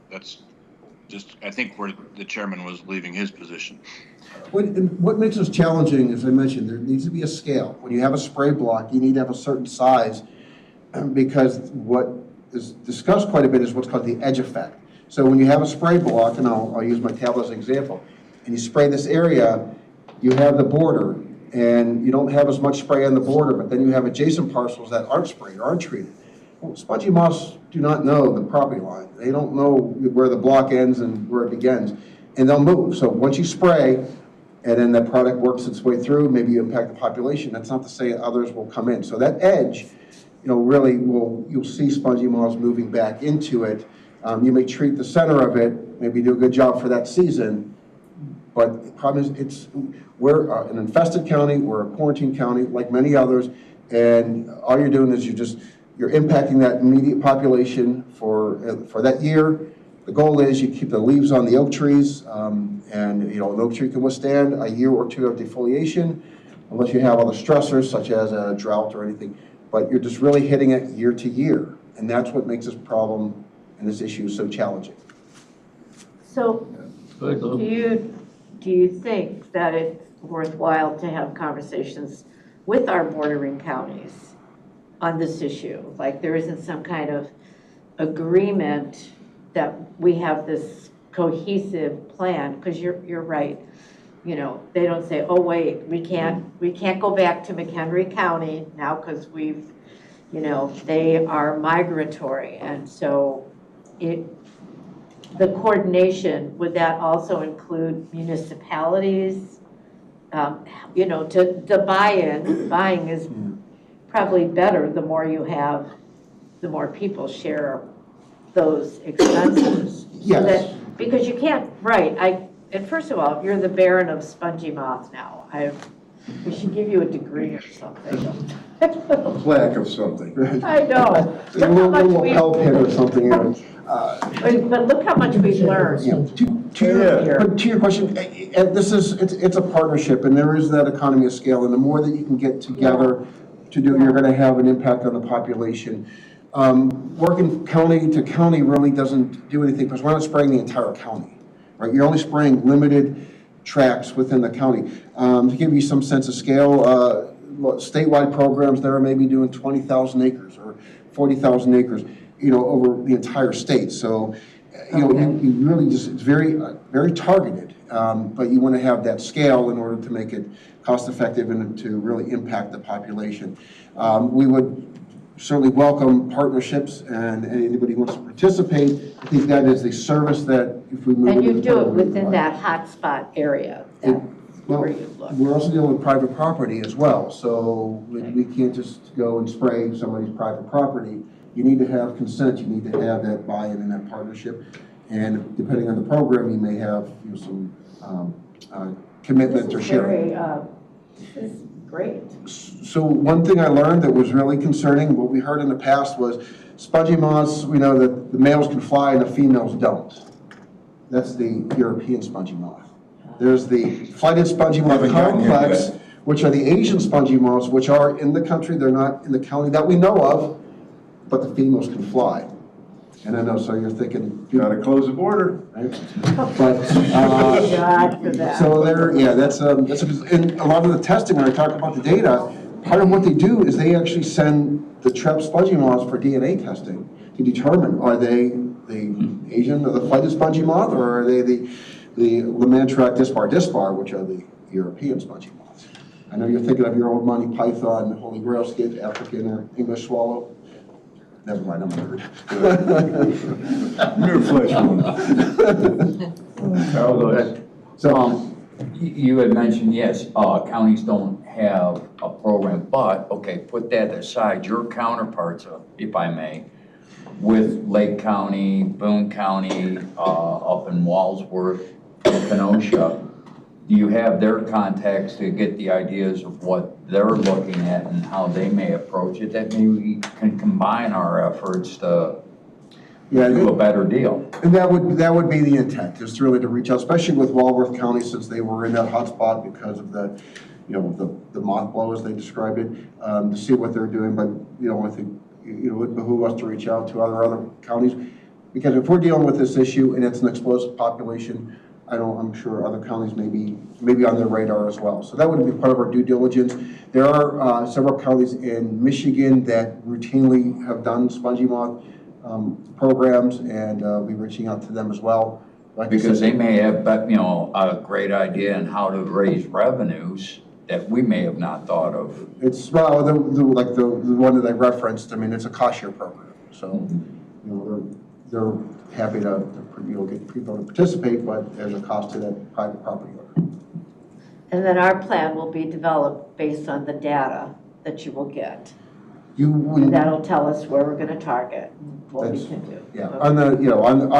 That's just, I think, where the chairman was leaving his position. What makes this challenging, as I mentioned, there needs to be a scale. When you have a spray block, you need to have a certain size, because what is discussed quite a bit is what's called the edge effect. So when you have a spray block, and I'll use my tablet as an example, and you spray this area, you have the border, and you don't have as much spray on the border, but then you have adjacent parcels that aren't sprayed or aren't treated. Well, spongy moths do not know the property line. They don't know where the block ends and where it begins, and they'll move. So once you spray, and then that product works its way through, maybe you impact the population. That's not to say others will come in. So that edge, really you'll see spongy moths moving back into it. You may treat the center of it, maybe do a good job for that season, but the problem is we're an infested county, we're a quarantine county like many others, and all you're doing is you're impacting that immediate population for that year. The goal is you keep the leaves on the oak trees, and an oak tree can withstand a year or two of defoliation, unless you have other stressors such as a drought or anything. But you're just really hitting it year to year, and that's what makes this problem and this issue so challenging. So, do you think that it's worthwhile to have conversations with our bordering counties on this issue? Like there isn't some kind of agreement that we have this cohesive plan, because you're right. They don't say, oh wait, we can't go back to McHenry County now because they are migratory, and so the coordination, would that also include municipalities? To buying is probably better the more you have, the more people share those expenses. Yes. Because you can't, right, and first of all, you're the Baron of spongy moths now. We should give you a degree or something. A plaque of something. I know. A Look how much little we, help hit or something. but look how much we've learned. To your question, it's a partnership, and there is that economy of scale, and the more that you can get together to do, you're gonna have an impact on the population. Working county to county really doesn't do anything, because we're not spraying the entire county, right? You're only spraying limited tracts within the county. To give you some sense of scale, statewide programs there are maybe doing 20,000 acres or 40,000 acres, over the entire state. So, you really just, it's very, very targeted, but you want to have that scale in order to make it cost effective and to really impact the population. We would certainly welcome partnerships, and anybody who wants to participate. I think that is a service that if we move. And you do it within that hotspot area. Well, we're also dealing with private property as well, so we can't just go and spray somebody's private property. You need to have consent, you need to have that buy-in and that partnership, and depending on the program, you may have some commitment or sharing. This is great. So one thing I learned that was really concerning, what we heard in the past was spongy moths, we know that the males can fly and the females don't. That's the European spongy moth. There's the flighted spongy moth complex, which are the Asian spongy moths, which are in the country, they're not in the county that we know of, but the females can fly. And I know, so you're thinking, You gotta close the border. right? But, so there, and a lot of the testing, when I talk about the data, part of what they do is they actually send the trapped spongy moths for DNA testing to determine, are they the Asian or the flighted spongy moth, or are they the Lamantrac dispar, which are the European spongy moths. I know you're thinking of your old Monty Python, Holy Grail skit, African or English swallow. Never mind, I'm a nerd. You're a flesh one. Carl, go ahead. So, you had mentioned, yes, counties don't have a program, but, okay, put that aside, your counterparts, if I may, with Lake County, Boone County, up in Walsworth, Kenosha, do you have their contacts to get the ideas of what they're looking at and how they may approach it, that maybe we can combine our efforts to do a better deal? And that would be the intent, is really to reach out, especially with Walworth County, since they were in that hotspot because of the moth blow, as they described it, to see what they're doing. But, I think, it would behoove us to reach out to other counties, because if we're dealing with this issue and it's an explosive population, I'm sure other counties may be on their radar as well. So that would be part of our due diligence. There are several counties in Michigan that routinely have done spongy moth programs, and we'll be reaching out to them as well. Because they may have, a great idea on how to raise revenues that we may have not thought of. It's, the one that I referenced, it's a cost share program. So, they're happy to get people to participate, but there's a cost to that private property owner. And then our plan will be developed based on the data that you will get. And that'll tell us where we're gonna target, what we can do. Yeah, on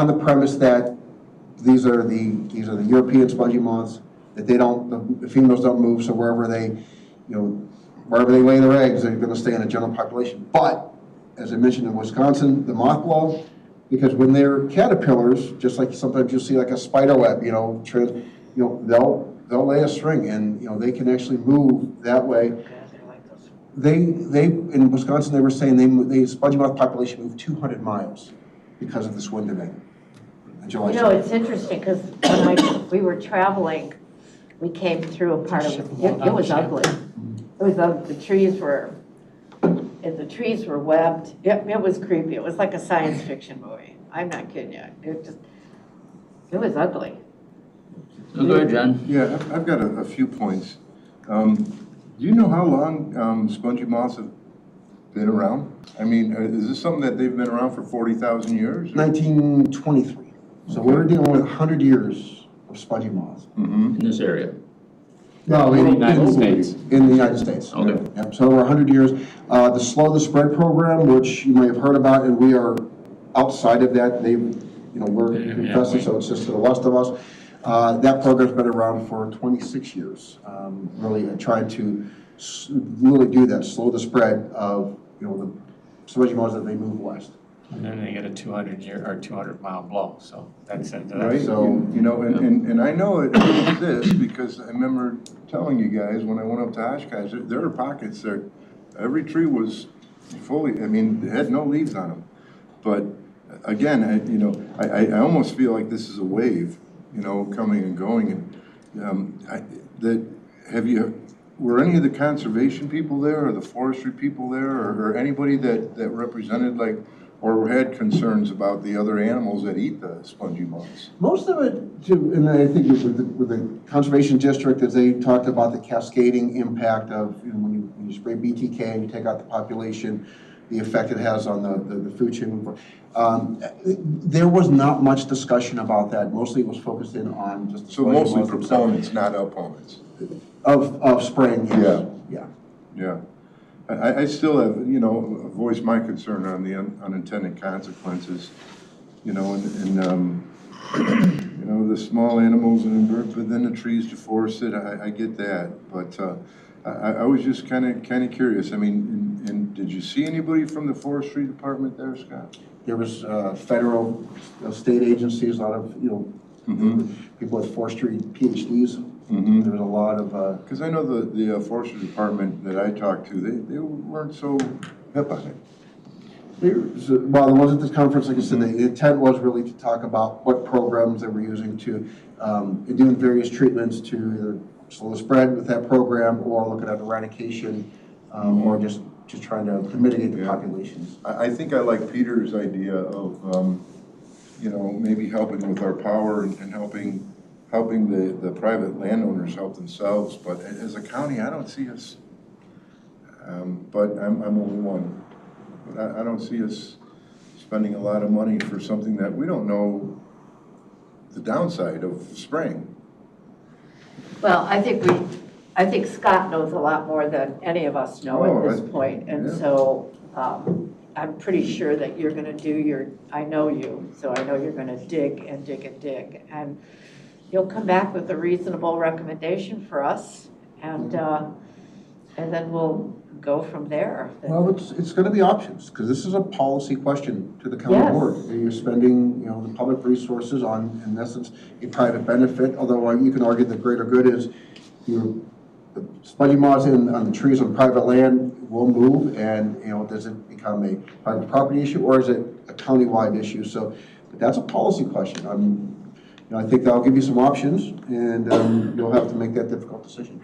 the premise that these are the European spongy moths, that the females don't move, so wherever they lay their eggs, they're gonna stay in the general population. But, as I mentioned in Wisconsin, the moth blow, because when they're caterpillars, just like sometimes you'll see like a spider web, they'll lay a string, and they can actually move that way. They in Wisconsin, they were saying the spongy moth population moved 200 miles because of this wind event. It's interesting because when we were traveling, we came through a part of it was ugly. It was the trees were webbed. It was creepy. It was like a science fiction movie. I'm not kidding you. It was ugly. So go ahead, John. Yeah, I've got a few points. Do you know how long spongy moths have been around? Is this something that they've been around for 40,000 years? 1923. So we're dealing with 100 years of spongy moths. In this area? No, in the United States. In the United States. Okay. Yep, so over 100 years. The Slow the Spread program, which you may have heard about, and we are outside of that. We're infested, so it's just to the west of us. That program's been around for 26 years. Really trying to really do that, slow the spread of, you know, the Spongy Moths as they move west. And then they get a 200-year or 200-mile blow, so that's it. Right, So- you know, and I know it exists because I remember telling you guys when I went up to Oshkosh, there are pockets there, every tree was fully, I mean, they had no leaves on them. But again, I almost feel like this is a wave, you know, coming and going. And were any of the conservation people there or the forestry people there or anybody that represented like, or had concerns about the other animals that eat the spongy moths? Most of it, and I think with the conservation district, as they talked about the cascading impact of, you know, when you spray BTK and you take out the population, the effect it has on the food chain. There was not much discussion about that. Mostly it was focused in on just the So mostly proponents, not opponents. Of spraying, yes. Yeah. I still have, you know, voiced my concern on the unintended consequences, you know, and you know, the small animals but then the trees deforested, I get that. But I was just kind of curious. I mean, and did you see anybody from the forestry department there, Scott? There was federal, state agencies, a lot of, you know, people with forestry PhDs. There was a lot of... Because I know the forestry department that I talked to, they weren't so hip on it. Well, the ones at this conference, like I said, the intent was really to talk about what programs they were using to, doing various treatments to either slow the spread with that program or looking at eradication or just trying to mitigate the populations. I think I like Peter's idea of, you know, maybe helping with our power and helping the private landowners help themselves, but as a county, I don't see us, but I'm only one, but I don't see us spending a lot of money for something that we don't know the downside of spraying. Well, I think Scott knows a lot more than any of us know at this point, and so I'm pretty sure that you're gonna do I know you, so I know you're gonna dig and dig and dig, and you'll come back with a reasonable recommendation for us, and then we'll go from there. Well, it's going to be options, because this is a policy question to the county board. You're spending, you know, the public resources on, in essence, a private benefit, although you can argue the greater good is the spongy moths on the trees on private land will move, and, you know, does it become a private property issue, or is it a county-wide issue? So but that's a policy question. You know, I think that'll give you some options, and you'll have to make that difficult decision.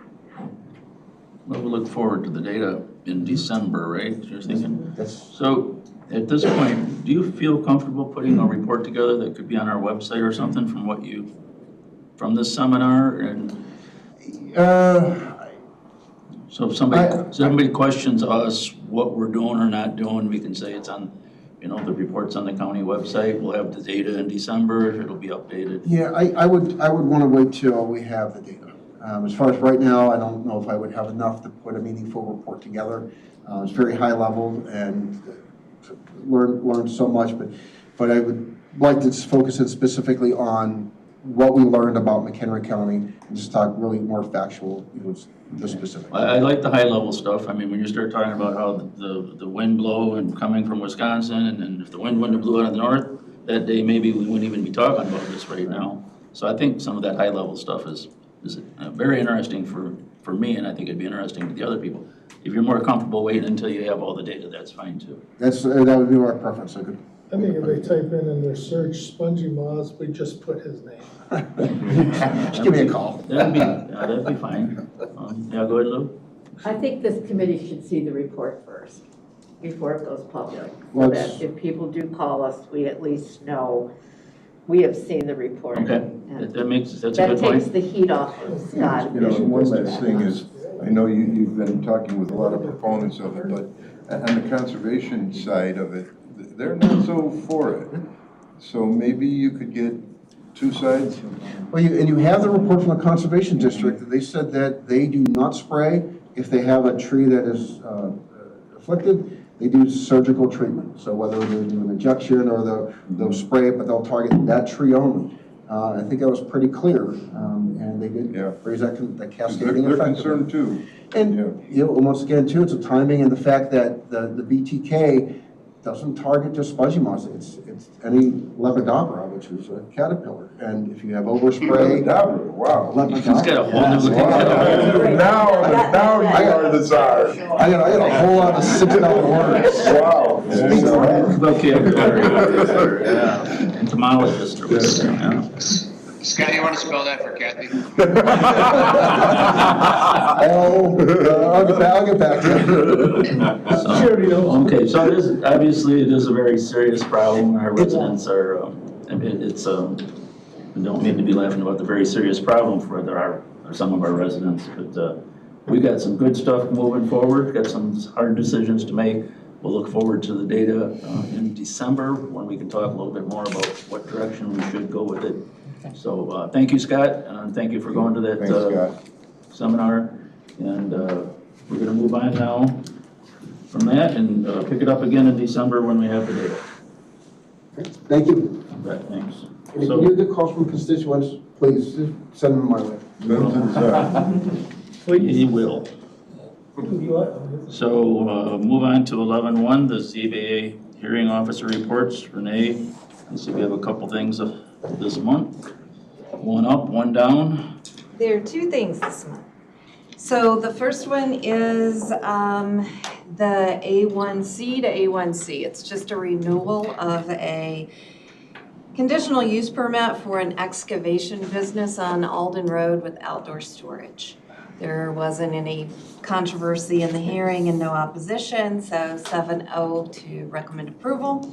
Well, we'll look forward to the data in December, right? You're thinking? That's, So at this point, do you feel comfortable putting a report together that could be on our website or something from this seminar? And so if somebody questions us what we're doing or not doing, we can say it's on, you know, the report's on the county website. We'll have the data in December. It'll be updated. yeah, I would want to wait till we have the data. As far as right now, I don't know if I would have enough to put a meaningful report together. It's very high level and learned so much, but I would like to focus it specifically on what we learned about McHenry County and just talk really more factual, you know, the specifics. I like the high level stuff. I mean, when you start talking about how the wind blow and coming from Wisconsin, and if the wind wouldn't have blew out of the north that day, maybe we wouldn't even be talking about this right now. So I think some of that high level stuff is very interesting for me, and I think it'd be interesting to the other people. If you're more comfortable waiting until you have all the data, that's fine too. That would be my preference. I think if they type in their search Spongy Moths, we just put his name. Just give me a call. That'd be fine. Yeah, go ahead, Lou. I think this committee should see the report first, before it goes public, Well, so that if people do call us, we at least know we have seen the report. Okay, And that's a that good takes point. the heat off of Scott. You know, one last thing is, I know you've been talking with a lot of proponents of it, but on the conservation side of it, they're not so for it. So maybe you could get two sides. Well, you have the report from the Conservation District. They said that they do not spray if they have a tree that is afflicted. They do surgical treatment. So whether they do an injection or they'll spray it, but they'll target that tree only. I think that was pretty clear, and they did Yeah. raise that They're cascading effect. concerned too. And, Yeah. you know, once again, too, it's a timing and the fact that the BTK doesn't target just spongy moths. It's any Lepidoptera, which is a caterpillar. And if you have overspray. Lepidoptera, wow. Lepidoptera. He's got a whole new. Now you are the czar. I got a whole lot of $6 words. Wow. Vocabulary. Yeah. Entomologist or whatever, yeah. Scott, you want to spell that for Kathy? I'll get back to you. Okay, so it is, obviously, it is a very serious problem. Our residents are, I don't mean to be laughing about the very serious problem for some of our residents, but we got some good stuff moving forward, got some hard decisions to make. We'll look forward to the data in December when we can talk a little bit more about what direction we should go with it. So thank you, Scott. Thank you for going to that seminar. And we're going to move on now from that and pick it up again in December when we have the data. Thank you. Right, thanks. And if you get calls from constituents, please send them my way. He will. So move on to 11.1, the ZBA hearing officer reports. Renee, I see we have a couple things this month. One up, one down. There are two things this month. So the first one is the A1C to A1C. It's just a renewal of a conditional use permit for an excavation business on Alden Road with outdoor storage. There wasn't any controversy in the hearing and no opposition, so 7-0 to recommend approval.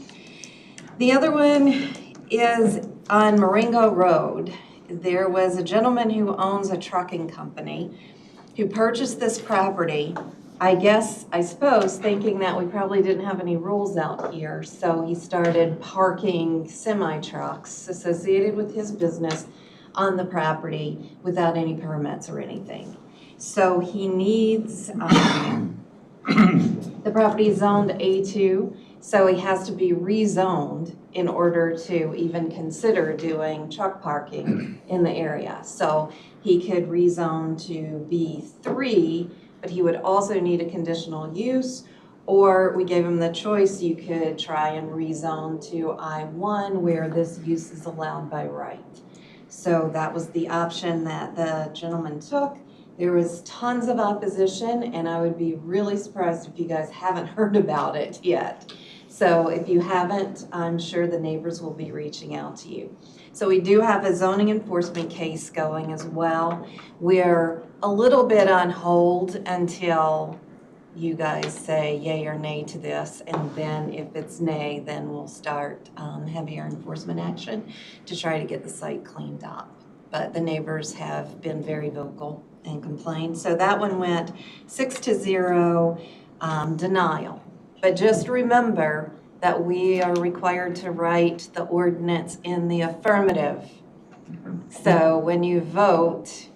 The other one is on Marengo Road. There was a gentleman who owns a trucking company who purchased this property, I suppose, thinking that we probably didn't have any rules out here. So he started parking semi-trucks associated with his business on the property without any permits or anything. So he needs, the property is zoned A2, so he has to be rezoned in order to even consider doing truck parking in the area. So he could rezone to B3, but he would also need a conditional use, or we gave him the choice, you could try and rezone to I1 where this use is allowed by right. So that was the option that the gentleman took. There was tons of opposition, and I would be really surprised if you guys haven't heard about it yet. So if you haven't, I'm sure the neighbors will be reaching out to you. So we do have a zoning enforcement case going as well. We're a little bit on hold until you guys say yay or nay to this, and then if it's nay, then we'll start heavier enforcement action to try to get the site cleaned up. But the neighbors have been very vocal and complained. So that one went 6-0 denial. But just remember that we are required to write the ordinance in the affirmative. So when you vote,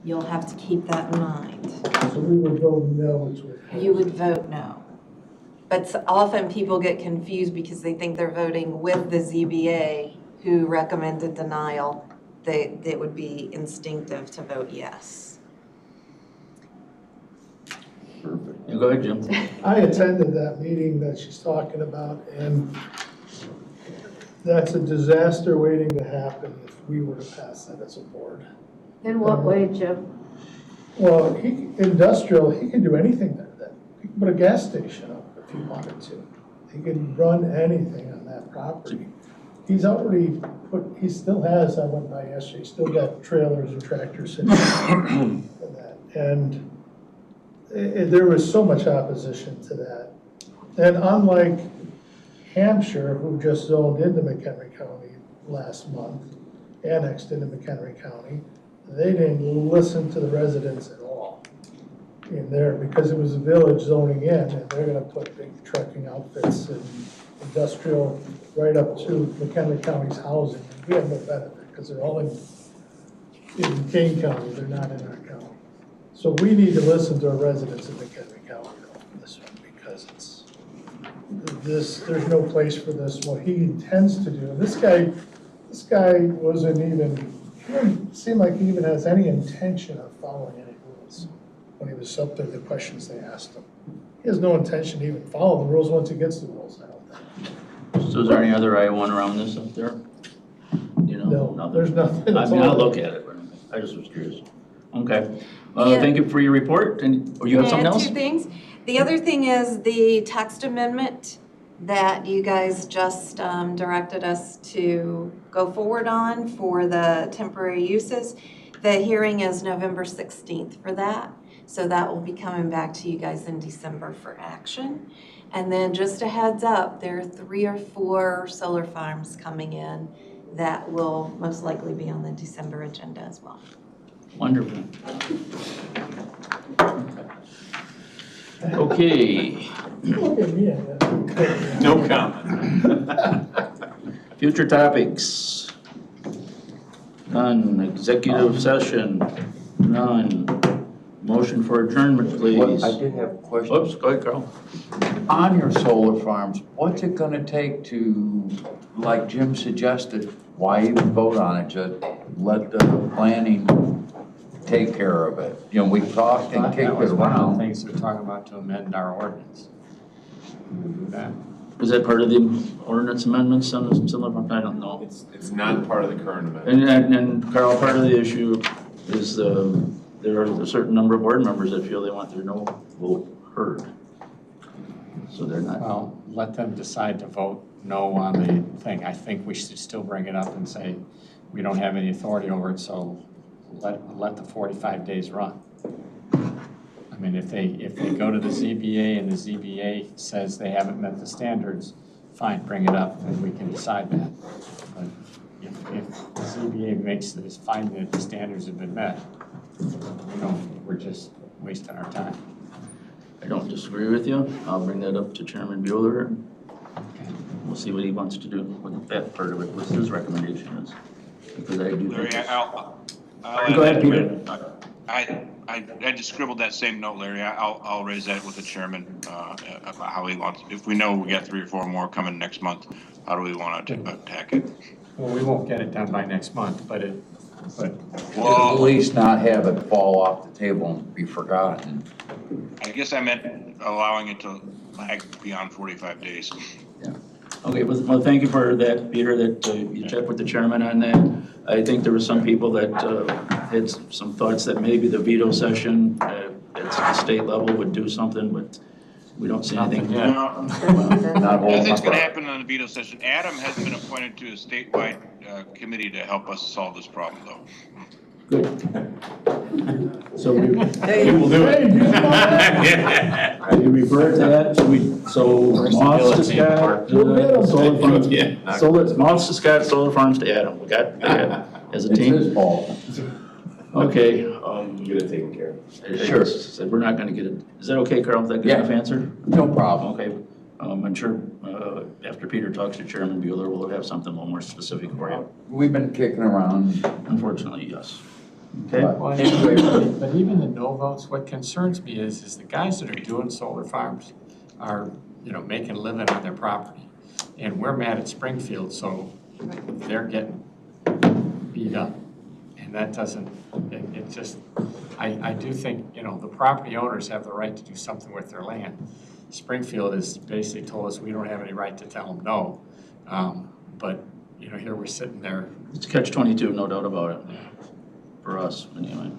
you'll have to keep that in mind. So we would vote no. You would vote no. But often people get confused because they think they're voting with the ZBA who recommended denial. It would be instinctive to vote yes. Perfect. You go ahead, Jim. I attended that meeting that she's talking about, and that's a disaster waiting to happen if we were to pass that as a board. In what way, Jim? Well, industrial, he can do anything there. He can put a gas station up if he wanted to. He can run anything on that property. He's already he still has, I went by yesterday, still got trailers and tractors in that. And there was so much opposition to that. And unlike Hampshire, who just zoned into McHenry County last month, annexed into McHenry County, they didn't listen to the residents at all in there because it was a village zoning in, and they're gonna put big trucking outfits and industrial right up to McHenry County's housing. We have no benefit because they're all in Kane County, they're not in our county. So we need to listen to our residents in McHenry County on this one because there's no place for this. What he intends to do, and this guy This guy wasn't even, he didn't seem like he even has any intention of following any rules when he was up there, the questions they asked him. He has no intention to even follow the rules once he gets the rules, I don't think. So is there any other I-1 around this up there? You know? No, there's nothing. I mean, I'll look at it, but I just was curious. Okay. Yeah. Thank you for your report. And, or you have something else? Two things. The other thing is the text amendment that you guys just directed us to go forward on for the temporary uses. The hearing is November 16th for that. So that will be coming back to you guys in December for action. And then just a heads up, there are 3 or 4 solar farms coming in that will most likely be on the December agenda as well. Wonderful. Okay. Look at me. No comment. Future topics. None. Executive session. None. Motion for adjournment, please. I did have a question. Oops, go ahead, Carl. On your solar farms, what's it gonna take to, like Jim suggested, why even vote on it? Just let the planning take care of it. You know, we talked and kicked That it was one of the around. things they're talking about to amend our ordinance. We do that. Is that part of the ordinance amendments on the solar farm? I don't know. It's not part of the current amendment. And Carl, part of the issue is there are a certain number of board members that feel they want their no vote heard. So they're not. Well, let them decide to vote no on the thing. I think we should still bring it up and say, we don't have any authority over it, so let the 45 days run. I mean, if they go to the ZBA and the ZBA says they haven't met the standards, fine, bring it up and we can decide that. But if the ZBA makes this finding that the standards have been met, we're just wasting our time. I don't disagree with you. I'll bring that up to Chairman Bueller. We'll see what he wants to do with that part of it, what his recommendation is. Because I do Larry, think. I'll Go ahead, Peter. I just scribbled that same note, Larry. I'll raise that with the chairman, about how he wants, if we know we got 3 or 4 more coming next month, how do we want to attack it? Well, we won't get it done by next month, but At least not have it fall off the table and be forgotten. I guess I meant allowing it to lag beyond 45 days. Okay, well, thank you for that, Peter, that you checked with the chairman on that. I think there were some people that had some thoughts that maybe the veto session at the state level would do something, but we don't see anything. Nothing's going to happen on the veto session. Adam has been appointed to a statewide committee to help us solve this problem, though. Good. So we will do it. You refer to that, so Moths to Schadt, solar farms, Moths to Schadt, solar farms to Adam. We got that as a It's team. his fault. Okay. Get it taken care of. Sure. Said we're not gonna get it. Is that okay, Carl? Is that good enough answer? No problem. Okay. I'm sure after Peter talks to Chairman Bueller, we'll have something a little more specific for you. We've been kicking around. Unfortunately, yes. Okay. Well, anyway, but even the no votes, what concerns me is the guys that are doing solar farms are, making a living on their property. And we're mad at Springfield, so they're getting beat up. And that doesn't, it just, I do think, the property owners have the right to do something with their land. Springfield has basically told us we don't have any right to tell them no. But, here we're sitting there. It's catch-22, no doubt about it. For us, anyway.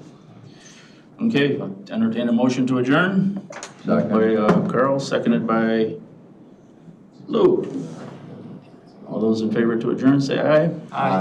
Okay, entertain a motion to adjourn. Second. By Carl, seconded by Lou. All those in favor to adjourn, say aye. Aye.